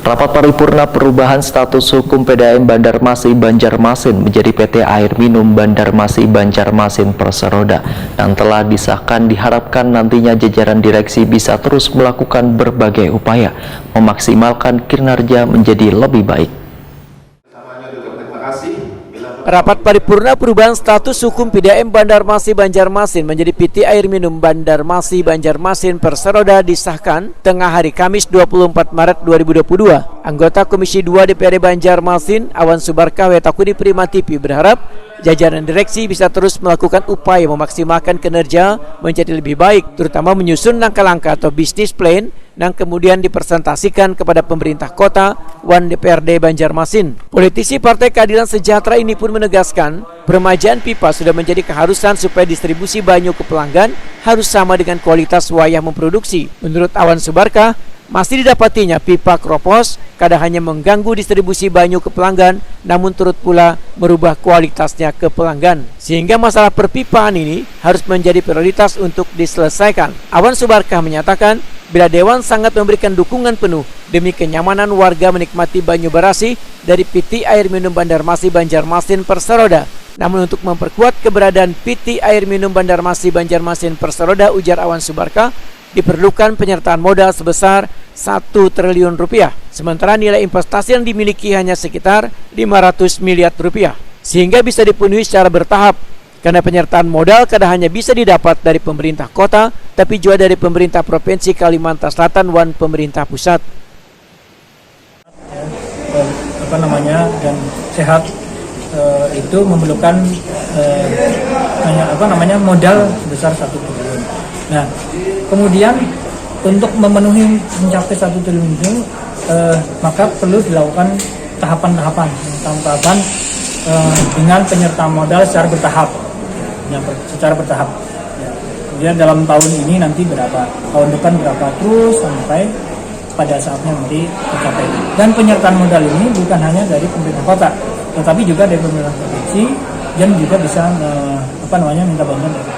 Rapat paripurna perubahan status hukum PDAM Banjarmasin Banjarmasin menjadi PT Air Minum Banjarmasin Banjarmasin Perseroda yang telah disahkan diharapkan nantinya jajaran direksi bisa terus melakukan berbagai upaya memaksimalkan kinerja menjadi lebih baik. Rapat paripurna perubahan status hukum PDAM Banjarmasin Banjarmasin menjadi PT Air Minum Banjarmasin Banjarmasin Perseroda disahkan tengah hari Kamis 24 Maret 2022. Anggota Komisi 2 DPRD Banjarmasin Awan Subarkah Wetakudi Prima TV berharap jajaran direksi bisa terus melakukan upaya memaksimalkan kinerja menjadi lebih baik, terutama menyusun langkah-langkah atau bisnis plan yang kemudian dipresentasikan kepada pemerintah kota Wan DPRD Banjarmasin. Politisi Partai Keadilan Sejahtera ini pun menegaskan peremajaan pipa sudah menjadi keharusan supaya distribusi banyu ke pelanggan harus sama dengan kualitas wayah memproduksi. Menurut Awan Subarkah, masih didapatinya pipa kropos kadang hanya mengganggu distribusi banyu ke pelanggan, namun turut pula merubah kualitasnya ke pelanggan. Sehingga masalah perpipaan ini harus menjadi prioritas untuk diselesaikan. Awan Subarkah menyatakan, bila Dewan sangat memberikan dukungan penuh demi kenyamanan warga menikmati banyu berasih dari PT Air Minum Banjarmasin Banjarmasin Perseroda. Namun untuk memperkuat keberadaan PT Air Minum Banjarmasin Banjarmasin Perseroda, ujar Awan Subarkah, diperlukan penyertaan modal sebesar 1 triliun rupiah, sementara nilai investasi yang dimiliki hanya sekitar 500 miliar rupiah, sehingga bisa dipenuhi secara bertahap, karena penyertaan modal kadang hanya bisa didapat dari pemerintah kota, tapi juga dari pemerintah Provinsi Kalimantan Selatan dan pemerintah pusat. Dan sehat itu memerlukan modal sebesar 1 triliun. Nah, kemudian untuk memenuhi mencapai 1 triliun itu, maka perlu dilakukan tahapan-tahapan dengan penyertaan modal secara bertahap. Kemudian dalam tahun ini nanti berapa, tahun depan berapa, terus sampai pada saatnya nanti tercapai. Dan penyertaan modal ini bukan hanya dari pemerintah kota, tetapi juga dari pemerintah provinsi dan juga bisa minta bantuan dari